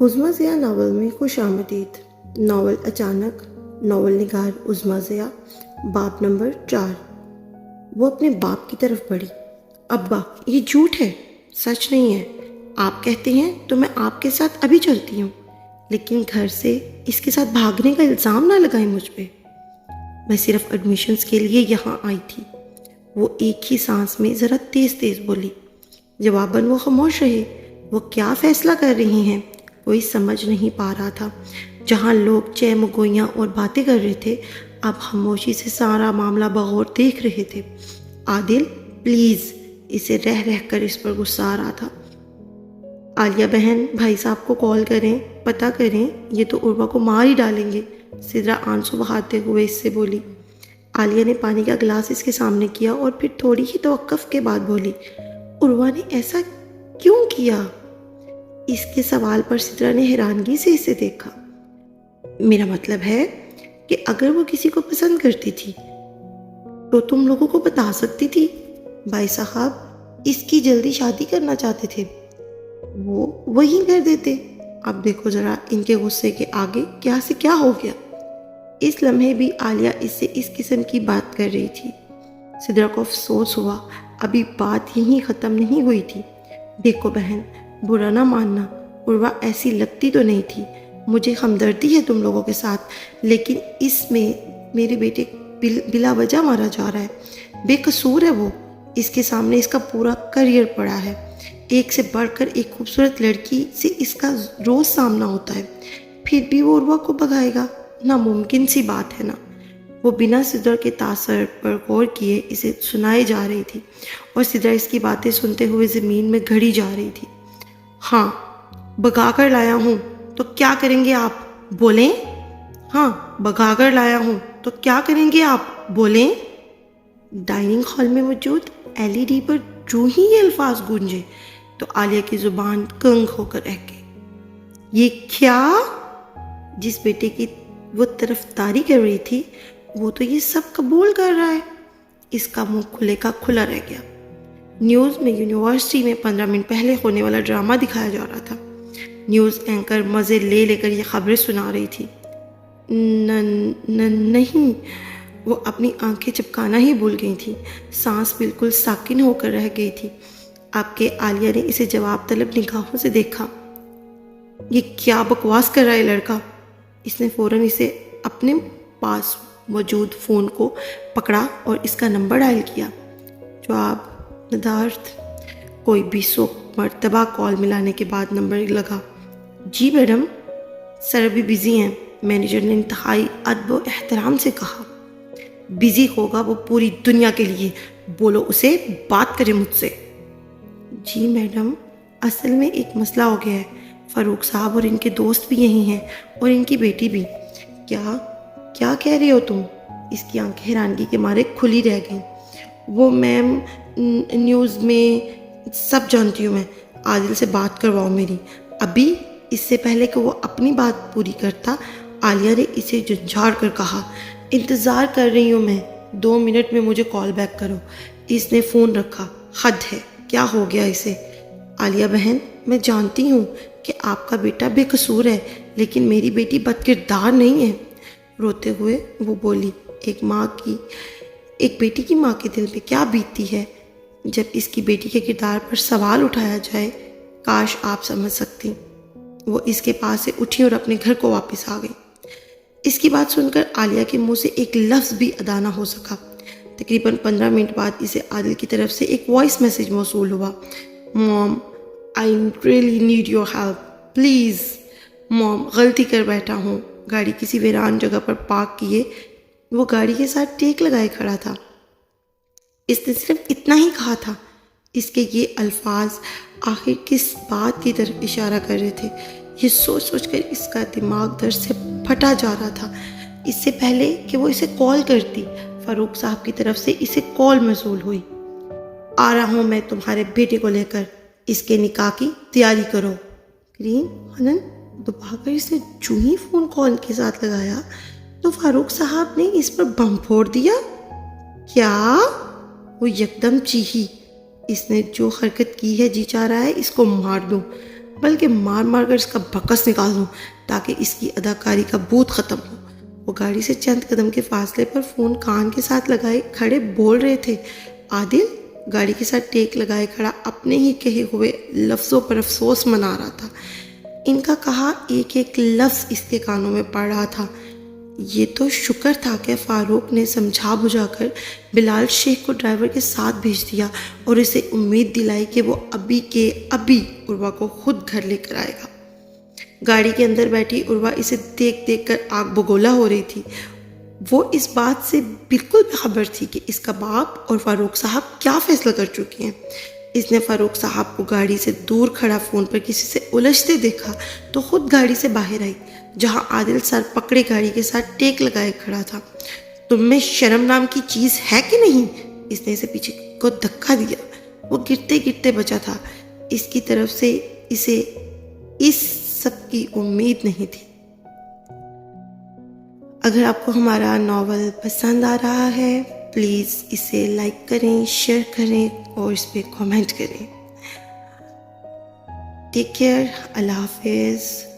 عظمیٰ Zia novel میں خوش آمدید۔ ناول اچانک، ناول نگار عظمیٰ ضیاء، باب نمبر 4۔ وہ اپنے باپ کی طرف بڑھی۔ ابا، یہ جھوٹ ہے، سچ نہیں ہے۔ آپ کہتے ہیں تو میں آپ کے ساتھ ابھی چلتی ہوں، لیکن گھر سے اس کے ساتھ بھاگنے کا الزام نہ لگائیں مجھ پہ۔ میں صرف ایڈمیشنز کے لیے یہاں آئی تھی۔ وہ ایک ہی سانس میں ذرا تیز تیز بولی۔ جواباً وہ خاموش رہے۔ وہ کیا فیصلہ کر رہی ہیں کوئی سمجھ نہیں پا رہا تھا۔ جہاں لوگ چہمگوئیاں اور باتیں کر رہے تھے، اب خاموشی سے سارا معاملہ بغور دیکھ رہے تھے۔ عادل پلیز، اسے رہ رہ کر اس پر غصہ آ رہا تھا۔ عالیہ بہن، بھائی صاحب کو کال کریں، پتہ کریں، یہ تو عروہ کو مار ہی ڈالیں گے۔ سدرا آنسو بہاتے ہوئے اس سے بولی۔ عالیہ نے پانی کا گلاس اس کے سامنے کیا اور پھر تھوڑی ہی توقف کے بعد بولی، عروہ نے ایسا کیوں کیا؟ اس کے سوال پر سدرا نے حیرانگی سے اسے دیکھا۔ میرا مطلب ہے کہ اگر وہ کسی کو پسند کرتی تھی تو تم لوگوں کو بتا سکتی تھی۔ بھائی صاحب اس کی جلدی شادی کرنا چاہتے تھے، وہ وہی کر دیتے۔ اب دیکھو ذرا ان کے غصے کے آگے کیا سے کیا ہو گیا۔ اس لمحے بھی عالیہ اس سے اس قسم کی بات کر رہی تھی۔ سدرا کو افسوس ہوا، ابھی بات یہیں ختم نہیں ہوئی تھی۔ دیکھو بہن، برا نہ ماننا، عروہ ایسی لگتی تو نہیں تھی، مجھے ہمدردی ہے تم لوگوں کے ساتھ، لیکن اس میں میرے بیٹے بلا وجہ مارا جا رہا ہے۔ بے قصور ہے وہ، اس کے سامنے اس کا پورا کریئر پڑا ہے۔ ایک سے بڑھ کر ایک خوبصورت لڑکی سے اس کا روز سامنا ہوتا ہے، پھر بھی وہ عروہ کو بھگائے گا؟ ناممکن سی بات ہے نا۔ وہ بنا سدرا کے تاثر پر غور کیے اسے سنائے جا رہی تھی، اور سدرا اس کی باتیں سنتے ہوئے زمین میں گھڑی جا رہی تھی۔ ہاں، بھگا کر لایا ہوں تو کیا کریں گے آپ؟ بولیں۔ ہاں، بھگا کر لایا ہوں تو کیا کریں گے آپ؟ بولیں۔ ڈائننگ ہال میں موجود LED پر جو ہی یہ الفاظ گونجے تو عالیہ کی زبان کنگ ہو کر رہ گئی۔ یہ کیا؟ جس بیٹے کی وہ طرفداری کر رہی تھی وہ تو یہ سب قبول کر رہا ہے۔ اس کا منہ کھلے کا کھلا رہ گیا۔ نیوز میں یونیورسٹی میں 15 منٹ پہلے ہونے والا ڈرامہ دکھایا جا رہا تھا۔ نیوز اینکر مزے لے لے کر یہ خبریں سنا رہی تھی۔ نہیں، وہ اپنی آنکھیں چپکانا ہی بھول گئی تھی، سانس بالکل ساکن ہو کر رہ گئی تھی۔ اب کہ عالیہ نے اسے جواب طلب نگاہوں سے دیکھا۔ یہ کیا بکواس کر رہا ہے لڑکا؟ اس نے فوراً اسے اپنے پاس موجود فون کو پکڑا اور اس کا نمبر ڈائل کیا۔ جواب ندارت۔ کوئی 20 مرتبہ کال ملانے کے بعد نمبر لگا۔ جی میڈم، سر ابھی بزی ہیں، مینیجر نے انتہائی ادب و احترام سے کہا۔ بزی ہوگا وہ پوری دنیا کے لیے، بولو اسے بات کرے مجھ سے۔ جی میڈم، اصل میں ایک مسئلہ ہو گیا ہے، فاروق صاحب اور ان کے دوست بھی یہی ہیں اور ان کی بیٹی بھی۔ کیا کہہ رہے ہو تم؟ اس کی آنکھیں حیرانگی کے مارے کھلی رہ گئیں۔ وہ میم، نیوز میں سب جانتی ہوں میں، عادل سے بات کرواؤ میری ابھی۔ اس سے پہلے کہ وہ اپنی بات پوری کرتا، عالیہ نے اسے جھنجھاڑ کر کہا، انتظار کر رہی ہوں میں، 2 منٹ میں مجھے کال بیک کرو۔ اس نے فون رکھا۔ حد ہے، کیا ہو گیا اسے؟ عالیہ بہن، میں جانتی ہوں کہ آپ کا بیٹا بے قصور ہے، لیکن میری بیٹی بد کردار نہیں ہے۔ روتے ہوئے وہ بولی، ایک بیٹی کی ماں کے دل پہ کیا بیتتی ہے جب اس کی بیٹی کے کردار پر سوال اٹھایا جائے، کاش آپ سمجھ سکتی۔ وہ اس کے پاس سے اٹھی اور اپنے گھر کو واپس آ گئی۔ اس کی بات سن کر عالیہ کے منہ سے ایک لفظ بھی ادا نہ ہو سکا۔ تقریباً 15 منٹ بعد اسے عادل کی طرف سے ایک وائس میسج موصول ہوا۔ Mom, I really need your help please. Mom, غلطی کر بیٹھا ہوں۔ گاڑی کسی ویران جگہ پر پارک کیے وہ گاڑی کے ساتھ ٹیک لگائے کھڑا تھا۔ اس نے صرف اتنا ہی کہا تھا۔ اس کے یہ الفاظ آخر کس بات کی طرف اشارہ کر رہے تھے، یہ سوچ سوچ کر اس کا دماغ درد سے پھٹا جا رہا تھا۔ اس سے پہلے کہ وہ اسے کال کرتی، فاروق صاحب کی طرف سے اسے کال موصول ہوئی۔ آ رہا ہوں میں تمہارے بیٹے کو لے کر، اس کے نکاح کی تیاری کرو۔ کریم خانم دبا کر اس نے جو ہی فون کال کے ساتھ لگایا تو فاروق صاحب نے اس پر بم پھوڑ دیا۔ کیا؟ وہ یکدم چیخی۔ اس نے جو حرکت کی ہے، جی چاہ رہا ہے اس کو مار دوں، بلکہ مار مار کر اس کا بکس نکال دوں تاکہ اس کی اداکاری کا بھوت ختم ہو۔ وہ گاڑی سے چند قدم کے فاصلے پر فون کان کے ساتھ لگائے کھڑے بول رہے تھے۔ عادل گاڑی کے ساتھ ٹیک لگائے کھڑا اپنے ہی کہے ہوئے لفظوں پر افسوس منا رہا تھا۔ ان کا کہا ایک ایک لفظ اس کے کانوں میں پڑ رہا تھا۔ یہ تو شکر تھا کہ فاروق نے سمجھا بجھا کر بلال شیخ کو ڈرائیور کے ساتھ بھیج دیا اور اسے امید دلائی کہ وہ ابھی کے ابھی عروہ کو خود گھر لے کر آئے گا۔ گاڑی کے اندر بیٹھی عروہ اسے دیکھ دیکھ کر آگ بگولا ہو رہی تھی۔ وہ اس بات سے بالکل بےخبر تھی کہ اس کا باپ اور فاروق صاحب کیا فیصلہ کر چکے ہیں۔ اس نے فاروق صاحب کو گاڑی سے دور کھڑا فون پر کسی سے الجھتے دیکھا تو خود گاڑی سے باہر آئی، جہاں عادل سر پکڑے گاڑی کے ساتھ ٹیک لگائے کھڑا تھا۔ تم میں شرم نام کی چیز ہے کہ نہیں؟ اس نے اسے پیچھے کو دھکا دیا۔ وہ گرتے گرتے بچا تھا۔ اس کی طرف سے اسے اس سب کی امید نہیں تھی۔ اگر آپ کو ہمارا ناول پسند آ رہا ہے پلیز اسے لائک کریں، شیئر کریں اور اس پہ کامنٹ کریں۔ ٹیک کیئر، اللہ حافظ۔